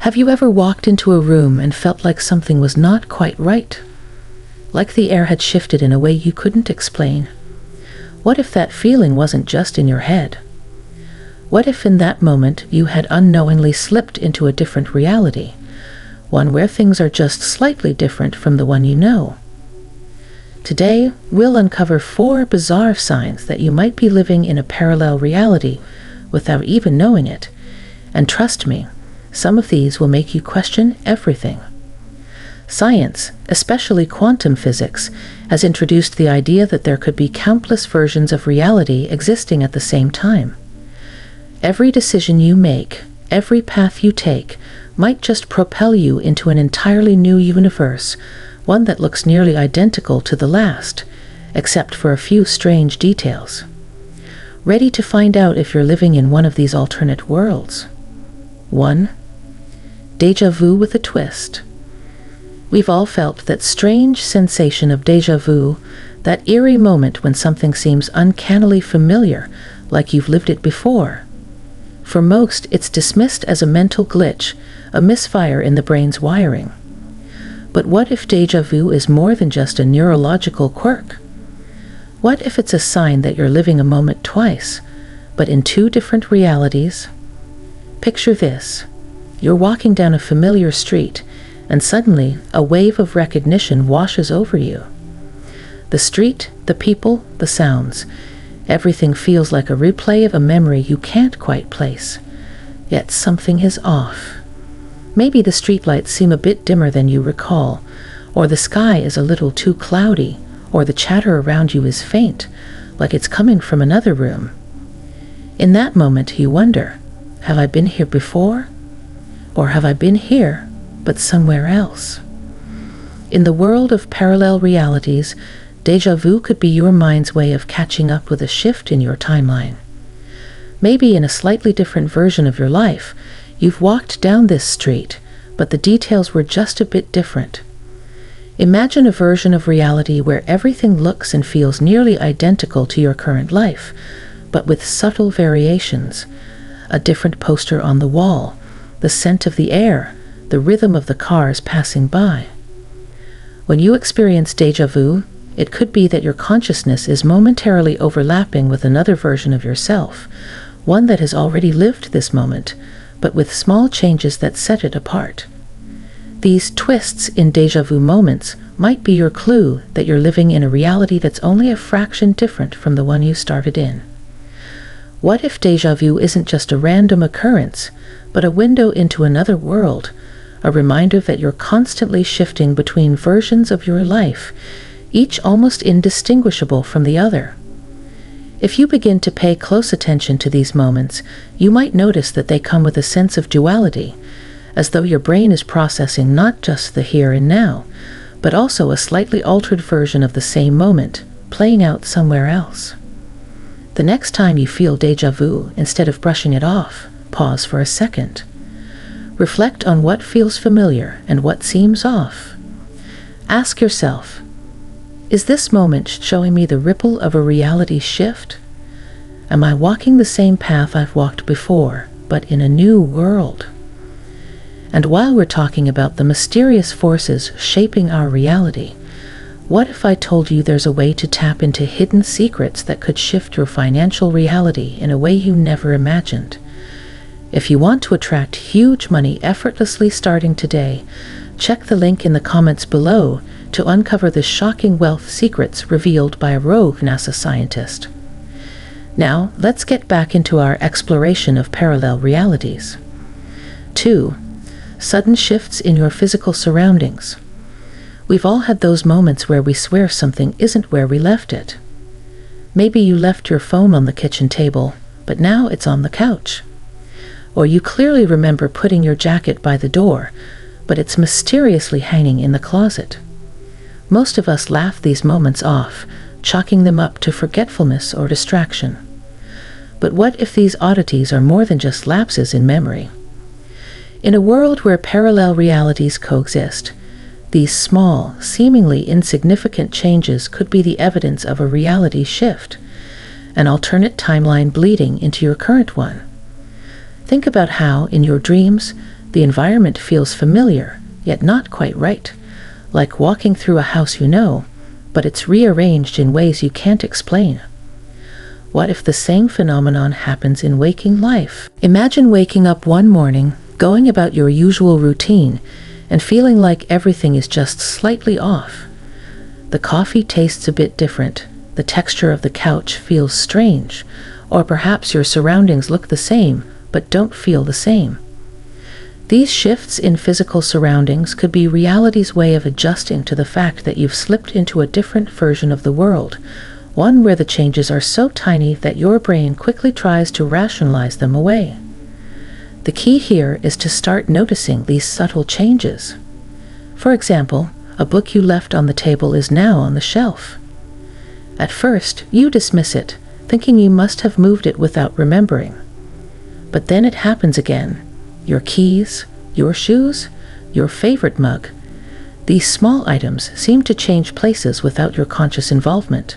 Have you ever walked into a room and felt like something was not quite right? Like the air had shifted in a way you couldn't explain? What if that feeling wasn't just in your head? What if in that moment you had unknowingly slipped into a different reality, one where things are just slightly different from the one you know? Today, we'll uncover 4 bizarre signs that you might be living in a parallel reality without even knowing it. And trust me, some of these will make you question everything. Science, especially quantum physics, has introduced the idea that there could be countless versions of reality existing at the same time. Every decision you make, every path you take, might just propel you into an entirely new universe, one that looks nearly identical to the last, except for a few strange details. Ready to find out if you're living in one of these alternate worlds? 1. Deja vu with a twist. We've all felt that strange sensation of déjà vu, that eerie moment when something seems uncannily familiar, like you've lived it before. For most, it's dismissed as a mental glitch, a misfire in the brain's wiring. But what if déjà vu is more than just a neurological quirk? What if it's a sign that you're living a moment twice, but in 2 different realities? Picture this. You're walking down a familiar street, and suddenly a wave of recognition washes over you. The street, the people, the sounds. Everything feels like a replay of a memory you can't quite place. Yet something is off. Maybe the streetlights seem a bit dimmer than you recall, or the sky is a little too cloudy, or the chatter around you is faint, like it's coming from another room. In that moment you wonder, have I been here before? Or have I been here, but somewhere else? In the world of parallel realities, déjà vu could be your mind's way of catching up with a shift in your timeline. Maybe in a slightly different version of your life, you've walked down this street, but the details were just a bit different. Imagine a version of reality where everything looks and feels nearly identical to your current life, but with subtle variations. A different poster on the wall, the scent of the air, the rhythm of the cars passing by. When you experience déjà vu, it could be that your consciousness is momentarily overlapping with another version of yourself, one that has already lived this moment, but with small changes that set it apart. These twists in déjà vu moments might be your clue that you're living in a reality that's only a fraction different from the one you started in. What if déjà vu isn't just a random occurrence, but a window into another world, a reminder that you're constantly shifting between versions of your life, each almost indistinguishable from the other? If you begin to pay close attention to these moments, you might notice that they come with a sense of duality, as though your brain is processing not just the here and now, but also a slightly altered version of the same moment, playing out somewhere else. The next time you feel déjà vu, instead of brushing it off, pause for a second. Reflect on what feels familiar and what seems off. Ask yourself, is this moment showing me the ripple of a reality shift? Am I walking the same path I've walked before, but in a new world? And while we're talking about the mysterious forces shaping our reality, what if I told you there's a way to tap into hidden secrets that could shift your financial reality in a way you never imagined? If you want to attract huge money effortlessly starting today, check the link in the comments below to uncover the shocking wealth secrets revealed by a rogue NASA scientist. Now, let's get back into our exploration of parallel realities. 2. Sudden shifts in your physical surroundings. We've all had those moments where we swear something isn't where we left it. Maybe you left your phone on the kitchen table, but now it's on the couch. Or you clearly remember putting your jacket by the door, but it's mysteriously hanging in the closet. Most of us laugh these moments off, chalking them up to forgetfulness or distraction. But what if these oddities are more than just lapses in memory? In a world where parallel realities coexist, these small, seemingly insignificant changes could be the evidence of a reality shift, an alternate timeline bleeding into your current one. Think about how, in your dreams, The environment feels familiar, yet not quite right, like walking through a house you know, but it's rearranged in ways you can't explain. What if the same phenomenon happens in waking life? Imagine waking up one morning, going about your usual routine, and feeling like everything is just slightly off. The coffee tastes a bit different, the texture of the couch feels strange, or perhaps your surroundings look the same, but don't feel the same. These shifts in physical surroundings could be reality's way of adjusting to the fact that you've slipped into a different version of the world, one where the changes are so tiny that your brain quickly tries to rationalize them away. The key here is to start noticing these subtle changes. For example, a book you left on the table is now on the shelf. At first, you dismiss it, thinking you must have moved it without remembering. But then it happens again. Your keys, your shoes, your favorite mug. These small items seem to change places without your conscious involvement.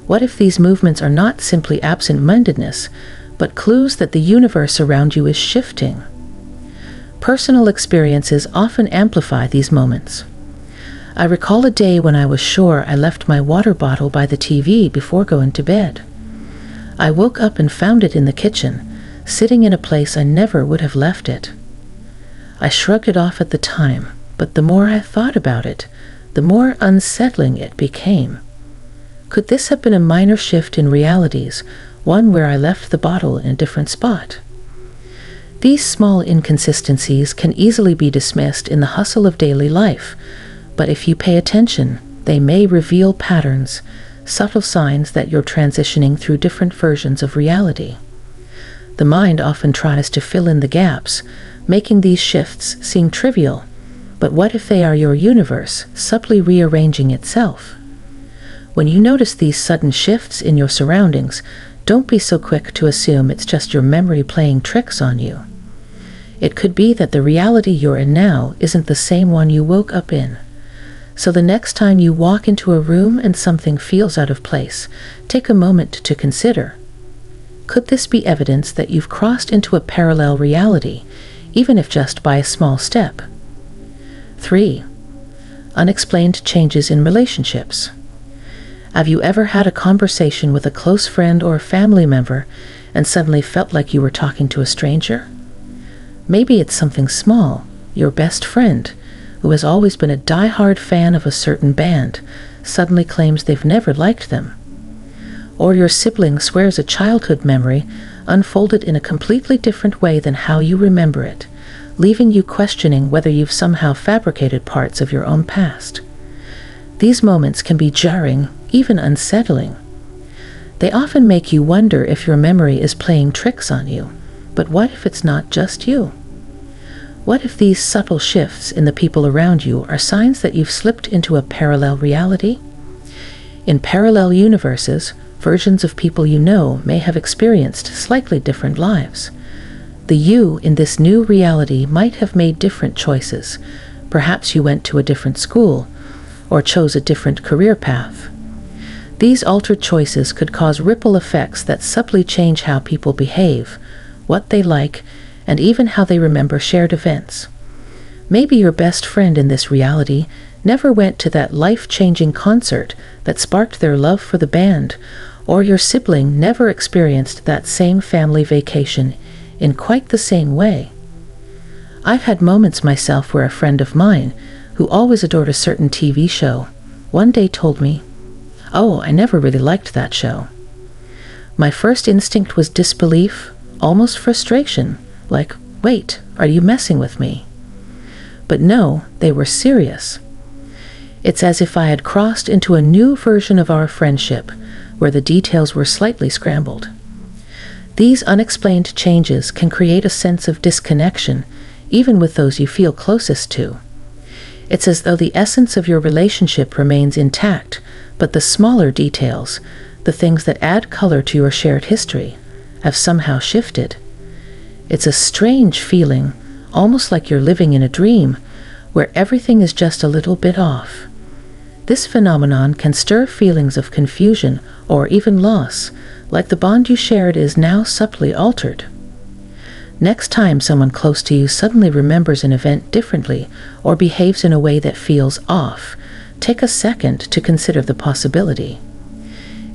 What if these movements are not simply absent-mindedness, but clues that the universe around you is shifting? Personal experiences often amplify these moments. I recall a day when I was sure I left my water bottle by the TV before going to bed. I woke up and found it in the kitchen, sitting in a place I never would have left it. I shrugged it off at the time, but the more I thought about it, the more unsettling it became. Could this have been a minor shift in realities, one where I left the bottle in a different spot? These small inconsistencies can easily be dismissed in the hustle of daily life, but if you pay attention, they may reveal patterns, subtle signs that you're transitioning through different versions of reality. The mind often tries to fill in the gaps, making these shifts seem trivial, but what if they are your universe, subtly rearranging itself? When you notice these sudden shifts in your surroundings, don't be so quick to assume it's just your memory playing tricks on you. It could be that the reality you're in now isn't the same one you woke up in. So the next time you walk into a room and something feels out of place, take a moment to consider. Could this be evidence that you've crossed into a parallel reality, even if just by a small step? 3. Unexplained changes in relationships. Have you ever had a conversation with a close friend or family member and suddenly felt like you were talking to a stranger? Maybe it's something small. Your best friend, who has always been a die-hard fan of a certain band, suddenly claims they've never liked them. Or your sibling swears a childhood memory unfolded in a completely different way than how you remember it, leaving you questioning whether you've somehow fabricated parts of your own past. These moments can be jarring, even unsettling. They often make you wonder if your memory is playing tricks on you, but what if it's not just you? What if these subtle shifts in the people around you are signs that you've slipped into a parallel reality? In parallel universes, versions of people you know may have experienced slightly different lives. The you in this new reality might have made different choices. Perhaps you went to a different school, or chose a different career path. These altered choices could cause ripple effects that subtly change how people behave, what they like, and even how they remember shared events. Maybe your best friend in this reality never went to that life-changing concert that sparked their love for the band, or your sibling never experienced that same family vacation in quite the same way. I've had moments myself where a friend of mine, who always adored a certain TV show, one day told me, "Oh, I never really liked that show." My first instinct was disbelief, almost frustration, like, "Wait, are you messing with me?" But no, they were serious. It's as if I had crossed into a new version of our friendship, where the details were slightly scrambled. These unexplained changes can create a sense of disconnection, even with those you feel closest to. It's as though the essence of your relationship remains intact, but the smaller details, the things that add color to your shared history, have somehow shifted. It's a strange feeling, almost like you're living in a dream, where everything is just a little bit off. This phenomenon can stir feelings of confusion or even loss, like the bond you shared is now subtly altered. Next time someone close to you suddenly remembers an event differently or behaves in a way that feels off, take a second to consider the possibility.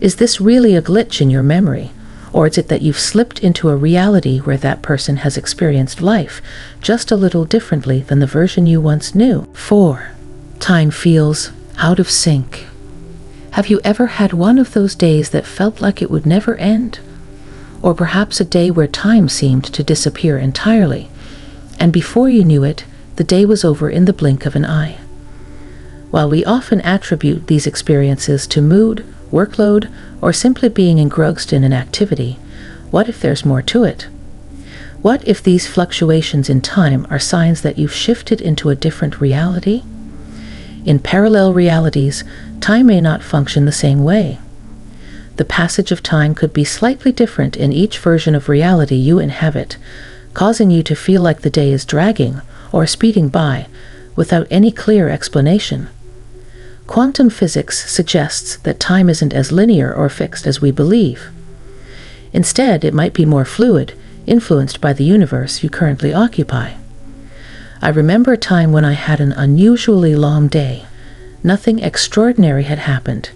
Is this really a glitch in your memory? Or is it that you've slipped into a reality where that person has experienced life just a little differently than the version you once knew? 4. Time feels out of sync. Have you ever had one of those days that felt like it would never end? Or perhaps a day where time seemed to disappear entirely, and before you knew it, the day was over in the blink of an eye. While we often attribute these experiences to mood, workload, or simply being engrossed in an activity, what if there's more to it? What if these fluctuations in time are signs that you've shifted into a different reality? In parallel realities, time may not function the same way. The passage of time could be slightly different in each version of reality you inhabit, causing you to feel like the day is dragging or speeding by without any clear explanation. Quantum physics suggests that time isn't as linear or fixed as we believe. Instead, it might be more fluid, influenced by the universe you currently occupy. I remember a time when I had an unusually long day. Nothing extraordinary had happened,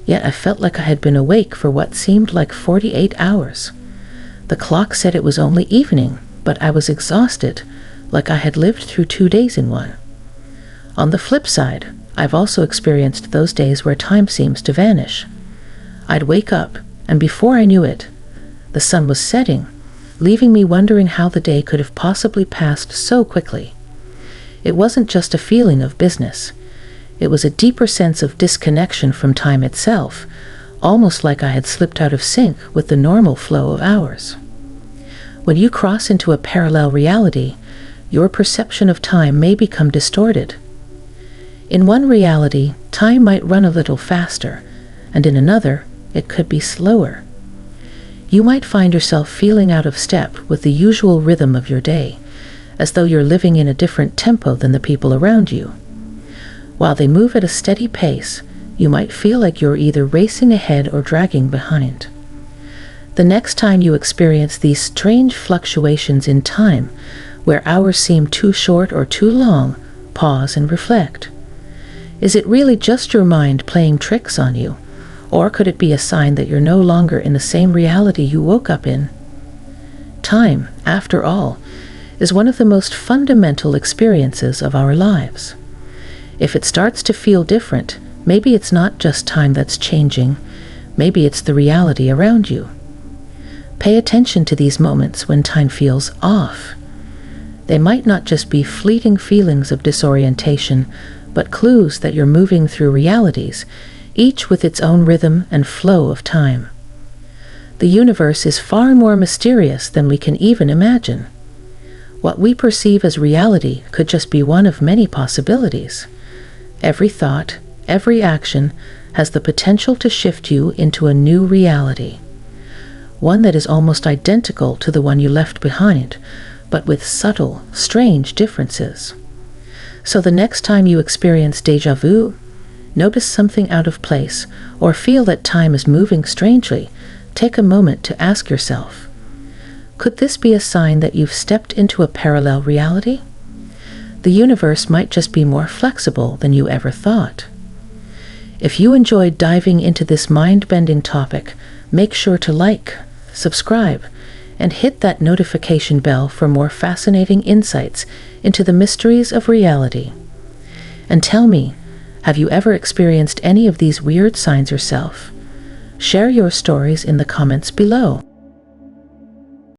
yet I felt like I had been awake for what seemed like 48 hours. The clock said it was only evening, but I was exhausted, like I had lived through 2 days in one. On the flip side, I've also experienced those days where time seems to vanish. I'd wake up, and before I knew it, the sun was setting, leaving me wondering how the day could have possibly passed so quickly. It wasn't just a feeling of business. It was a deeper sense of disconnection from time itself, almost like I had slipped out of sync with the normal flow of hours. When you cross into a parallel reality, your perception of time may become distorted. In one reality, time might run a little faster, and in another, it could be slower. You might find yourself feeling out of step with the usual rhythm of your day, as though you're living in a different tempo than the people around you. While they move at a steady pace, you might feel like you're either racing ahead or dragging behind. The next time you experience these strange fluctuations in time, where hours seem too short or too long, pause and reflect. Is it really just your mind playing tricks on you? Or could it be a sign that you're no longer in the same reality you woke up in? Time, after all, is one of the most fundamental experiences of our lives. If it starts to feel different, maybe it's not just time that's changing, maybe it's the reality around you. Pay attention to these moments when time feels off. They might not just be fleeting feelings of disorientation, but clues that you're moving through realities, each with its own rhythm and flow of time. The universe is far more mysterious than we can even imagine. What we perceive as reality could just be one of many possibilities. Every thought, every action has the potential to shift you into a new reality, one that is almost identical to the one you left behind, but with subtle, strange differences. So the next time you experience déjà vu, notice something out of place, or feel that time is moving strangely, take a moment to ask yourself, could this be a sign that you've stepped into a parallel reality? The universe might just be more flexible than you ever thought. If you enjoyed diving into this mind-bending topic, make sure to like, subscribe, and hit that notification bell for more fascinating insights into the mysteries of reality. And tell me, have you ever experienced any of these weird signs yourself? Share your stories in the comments below.